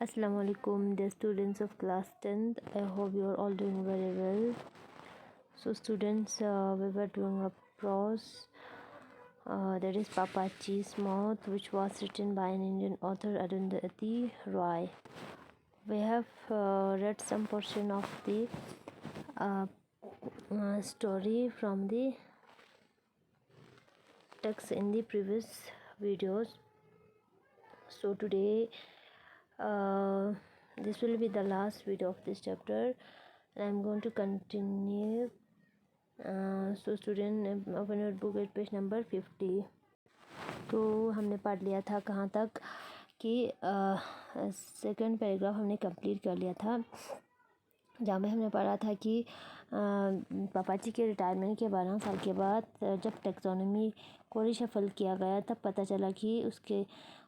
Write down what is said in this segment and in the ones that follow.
Assalamualaikum, dear students of class 10th. I hope you are all doing very well. So students, we were doing a prose that is Papachi's Moth, which was written by an Indian author Arundhati Roy. We have read some portion of the story from the text in the previous videos. So today this will be the last video of this chapter and I'm going to continue. So student, open your book at page number 50. तो हमने पढ़ लिया था कहाँ तक कि second paragraph हमने complete कर लिया था, जहाँ में हमने पढ़ा था कि पापाजी के रिटायरमेंट के 12 साल के बाद जब टैक्सोनॉमी को रिशफल किया गया तब पता चला कि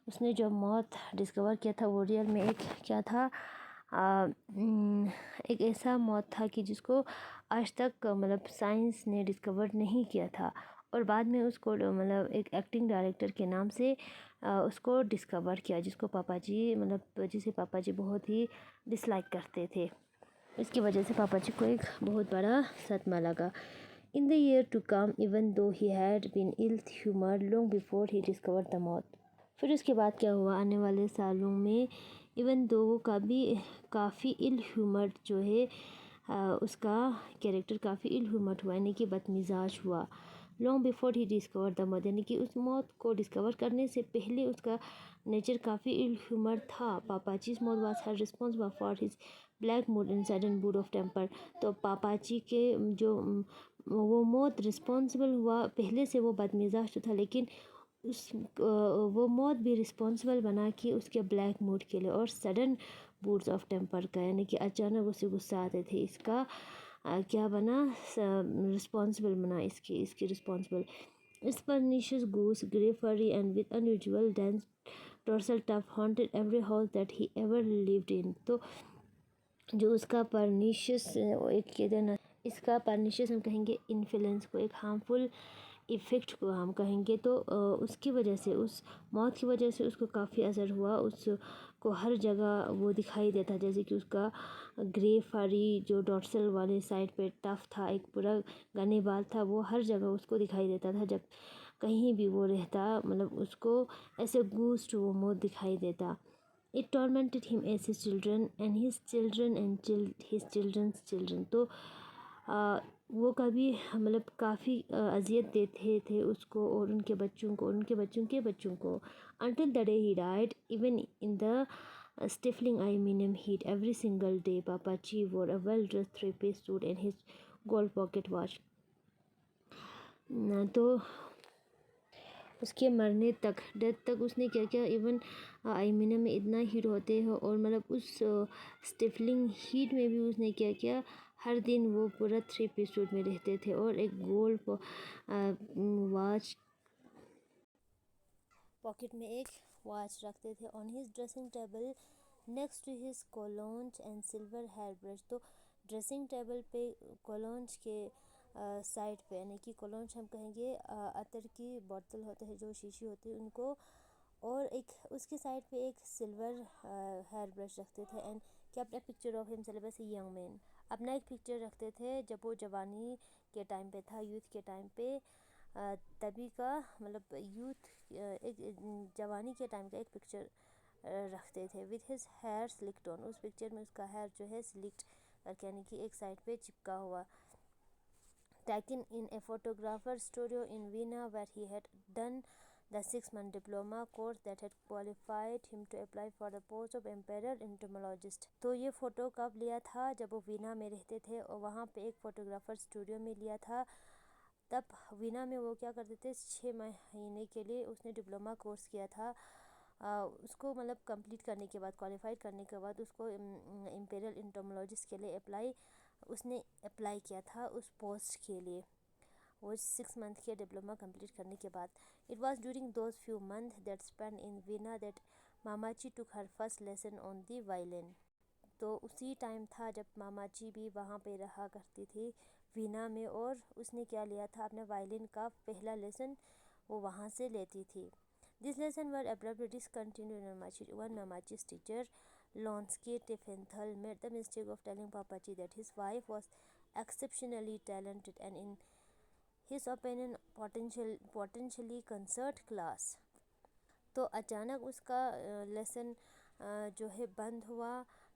उसने जो मौत डिस्कवर किया था वो रियल में एक क्या था, एक ऐसा मौत था कि जिसको आज तक मतलब साइंस ने डिस्कवर नहीं किया था और बाद में उसको मतलब एक एक्टिंग डायरेक्टर के नाम से उसको डिस्कवर किया, जिसको पापाजी मतलब जिसे पापाजी बहुत ही डिसलाइक करते थे। इसकी वजह से पापाजी को एक बहुत बड़ा सदमा लगा। In the year to come even though he had been ill humour long before he discover the मौत। फिर उसके बाद क्या हुआ, आने वाले सालों में इवन दो वो काफ़ी इल ह्यूमर जो है उसका कैरेक्टर काफ़ी इल ह्यूमर हुआ, यानी कि बदमिजाज हुआ। Long before he discover the मौत, यानी कि उस मौत को डिस्कवर करने से पहले उसका नेचर काफ़ी इल ह्यूमर था। Pappachi's moth was held responsible for his black mood and sudden bout of temper. तो पापाची के जो वो मौत रिस्पॉन्सिबल हुआ, पहले से वो बदमिजाज तो था लेकिन वो मौत भी रिस्पॉन्सिबल बना कि उसके ब्लैक मूड के लिए और सडन बूड्स ऑफ टेम्पर का, यानी कि अचानक उसे गुस्सा आते थे, इसका क्या बना, रिस्पॉन्सिबल बना इसकी रिस्पॉन्सिबल। इस परनिशियस गूस ग्रे फरी and with unusual dense dorsal tough haunted every house that he ever lived in. तो जो उसका परनिशियस एक कहते ना, इसका परनिशियस हम कहेंगे इन्फ्लुएंस को, एक हार्मफुल इफ़ेक्ट को हम कहेंगे। तो उसकी वजह से, उस मौत की वजह से उसको काफ़ी असर हुआ, उसको हर जगह वो दिखाई देता, जैसे कि उसका ग्रे फरी जो डॉर्सल वाले साइड पे टफ था, एक पूरा घने बाल था, वो हर जगह उसको दिखाई देता था। जब कहीं भी वो रहता मतलब उसको ऐसे गूस्ट वो मौत दिखाई देता। It tormented him as his children and his children and his children's children। तो वो कभी मतलब काफ़ी अजियत देते थे उसको और उनके बच्चों को और उनके बच्चों के बच्चों को। Until the day he died, even in the stifling aluminum heat every single day, Papachi wore a well-dressed three-piece suit and his gold pocket watch। तो उसके मरने तक, डेथ तक उसने क्या क्या, इवन आइमिना में इतना हीट होते हैं और मतलब उस स्टिफलिंग हीट में भी उसने क्या किया, हर दिन वो पूरा थ्री पीस सूट में रहते थे और एक गोल्ड वॉच, पॉकेट में एक वॉच रखते थे। On his dressing table next to his colognes and silver hair brush. तो ड्रेसिंग टेबल पे कोलोन्स के साइड पे, यानी कि कोलोन्स हम कहेंगे अतर की बोतल होते हैं जो शीशी होती है उनको, और एक उसके साइड पे एक सिल्वर हेयर ब्रश रखते थे। And kept a picture of himself as a young man, अपना एक पिक्चर रखते थे जब वो जवानी के टाइम पे था, यूथ के टाइम पे, तभी का मतलब यूथ एक जवानी के टाइम का एक पिक्चर रखते थे। विथ हिज हेयर स्लिक्ड ऑन, उस पिक्चर में उसका हेयर जो है स्लिक्ड करके, यानी कि एक साइड पे चिपका हुआ। Taken in a photographer studio in Vienna where he had done the 6-month diploma course that had qualified him to apply for the post of imperial entomologist। तो ये फ़ोटो कब लिया था, जब वो वीना में रहते थे और वहाँ पे एक फ़ोटोग्राफ़र स्टूडियो में लिया था। तब वीना में वो क्या करते थे, 6 महीने के लिए उसने डिप्लोमा कोर्स किया था। उसको मतलब कंप्लीट करने के बाद, क्वालिफाइड करने के बाद उसको इम्पेरियल एंटोमोलॉजिस्ट के लिए उसने अप्लाई किया था उस पोस्ट के लिए, वो 6 मंथ के डिप्लोमा कंप्लीट करने के बाद। It was during those few month that spend in Vienna that Mammachi took her first lesson on the violin. तो उसी टाइम था जब मामाची भी वहाँ पे रहा करती थी वीना में, और उसने क्या लिया था, अपने वायलिन का पहला लेसन वो वहाँ से लेती थी। This lesson were abruptly discontinued when Mamachi's teacher Lonsky Tiefenthal made the mistake of telling Papaji that his wife was exceptionally talented and in his opinion potentially concert class. तो अचानक उसका लेसन जो है बंद हुआ,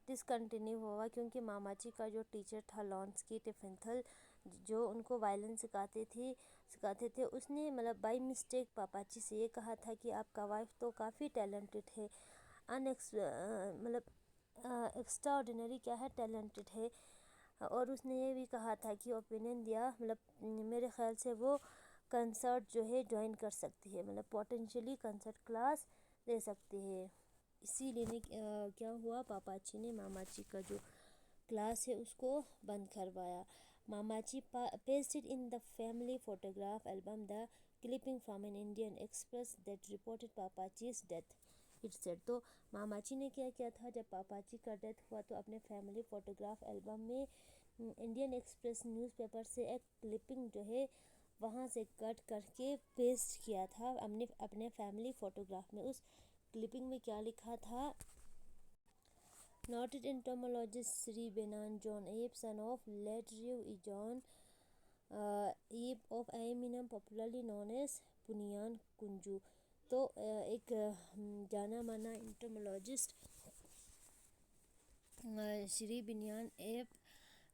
डिसकंटिन्यू हुआ, क्योंकि मामाजी का जो टीचर था लॉन्स्की टिफिनथल, जो उनको वायलिन सिखाते थे, उसने मतलब बाय मिस्टेक पापाजी से ये कहा था कि आपका वाइफ तो काफ़ी टैलेंटेड है, मतलब एक्स्ट्राऑर्डिनरी क्या है, टैलेंटेड है। और उसने ये भी कहा था कि ओपिनियन दिया, मतलब मेरे ख़्याल से वो कंसर्ट जो है ज्वाइन कर सकती है, मतलब पोटेंशियली कंसर्ट क्लास ले सकती है। इसीलिए क्या हुआ, पापाजी ने मामाजी का जो क्लास है उसको बंद करवाया। मामाजी pasted in the family photograph album the clipping from an Indian Express that reported Papaji's death. It said, तो मामाजी ने क्या किया था, जब पापाजी का डेथ हुआ तो अपने फैमिली फ़ोटोग्राफ एल्बम में इंडियन एक्सप्रेस न्यूज़पेपर से एक क्लिपिंग जो है वहाँ से कट करके पेस्ट किया था अपने फैमिली फ़ोटोग्राफ में। उस क्लिपिंग में क्या लिखा था, Noted entomologist Sri Benan John Abe, son of late Rev. E. John Abe of Aeminum, popularly known as Ponniyin Kunju. तो एक जाना माना इंटोमोलॉजिस्ट श्री बिनियान एब,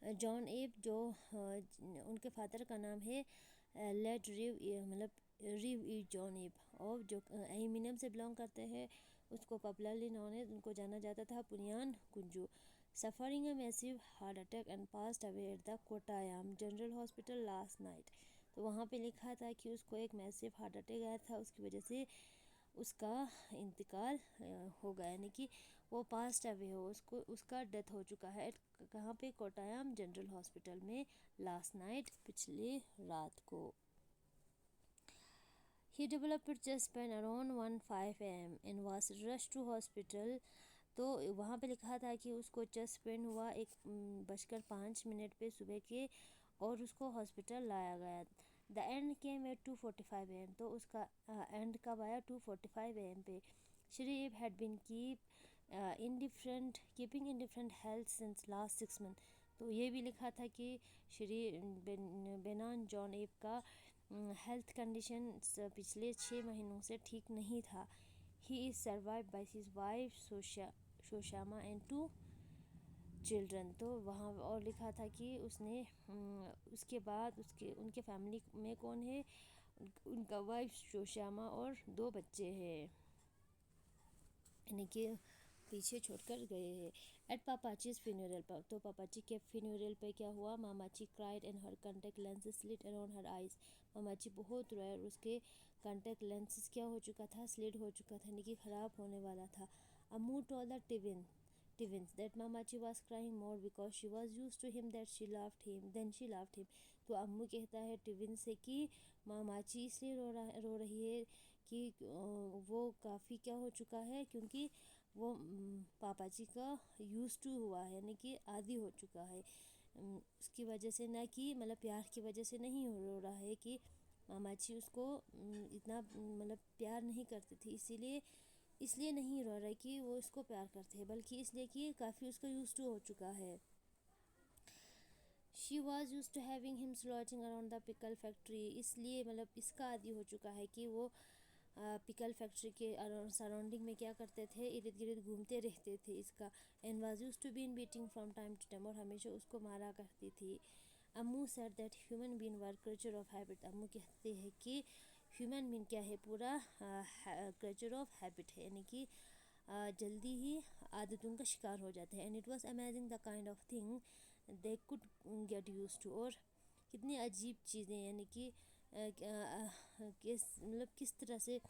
जॉन एब, जो उनके फादर का नाम है लेट रिव, मतलब रिव ई जॉन एब, और जो एमिनम से बिलोंग करते हैं, उसको पॉपुलरली नॉन है, उनको जाना जाता था Punnyan Kunju. Suffering a massive heart attack and passed away at the Kottayam general hospital last night. तो वहाँ पे लिखा था कि उसको एक मैसिव हार्ट अटैक आया था, उसकी वजह से उसका इंतकाल हो गया, यानी कि वो पास्ट अवे हो, उसका डेथ हो चुका है। कहाँ पे, कोटायाम जनरल हॉस्पिटल में, लास्ट नाइट, पिछली रात को। He developed chest pain around 1:05 am and was rushed to hospital। तो वहाँ पे लिखा था कि उसको चेस्ट पेन हुआ 1:05 पे सुबह के, और उसको हॉस्पिटल लाया गया। The and came at 2:45 am। तो उसका एंड कब आया, 2:45 am पे। श्री एब had been keeping indifferent health since last 6 months। तो ये भी लिखा था कि श्री बेनान जॉन एब का हेल्थ कंडीशन पिछले 6 महीनों से ठीक नहीं था। He is survive by his wife Shoshamma and 2 children. तो वहाँ और लिखा था कि उसने उसके बाद उनके फैमिली में कौन है, उनका वाइफ शोशामा और 2 बच्चे हैं, यानी कि पीछे छोड़कर गए हैं। एट पापाचीज फ्यूनरल पर, तो पापाची के फ्यूनरल पे क्या हुआ, Mamachi cried and her contact lenses slit around her eyes. Mamachi बहुत रोया और उसके कंटेक्ट लेंसेज क्या हो चुका था, स्लिट हो चुका था, यानी कि ख़राब होने वाला था। Ammu told the twins that Mamachi was crying more because she was used to him that she loved him then she loved him। तो अम्मू कहता है ट्विन से कि मामाची इसलिए रो रही है कि वो काफ़ी क्या हो चुका है, क्योंकि वो पापाजी का यूज टू हुआ है, यानी कि आदी हो चुका है उसकी वजह से, ना कि मतलब प्यार की वजह से नहीं रो रहा है कि मामाजी उसको इतना मतलब प्यार नहीं करते थे, इसलिए नहीं रो रहा है कि वो इसको प्यार करते हैं, बल्कि इसलिए कि काफ़ी उसका यूज टू हो चुका है। She was use to having him slouching around the pickle factory, इसलिए मतलब इसका आदी हो चुका है कि वो पिकल फैक्ट्री के सराउंडिंग में क्या करते थे, इर्द गिर्द घूमते रहते थे इसका। And was use to been beating from time to time, और हमेशा उसको मारा करती थी। Ammu said that human been were creature of habit. Ammu कहते हैं कि ह्यूमन बीन क्या है, पूरा क्रिएचर ऑफ हैबिट है, यानी कि जल्दी ही आदतों का शिकार हो जाते हैं। And it was amazing the kind of thing they could get use to, और कितनी अजीब चीज़ें, यानी कि किस तरह से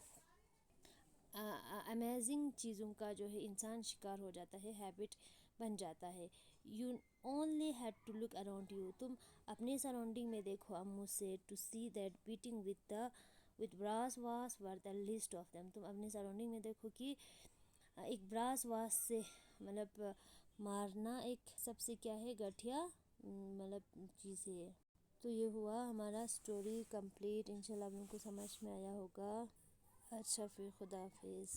अमेजिंग चीज़ों का जो है इंसान शिकार हो जाता है, हैबिट बन जाता है। You only had to look around you, तुम अपने सराउंडिंग में देखो अम्मू से, to see that beating with brass vase were the least of them. तुम अपने सराउंडिंग में देखो कि एक ब्रास वास से मतलब मारना एक सबसे क्या है, गठिया मतलब चीज़ है। तो ये हुआ हमारा स्टोरी कंप्लीट। इंशाल्लाह आप लोगों को समझ में आया होगा। अच्छा फिर खुदा हाफिज़।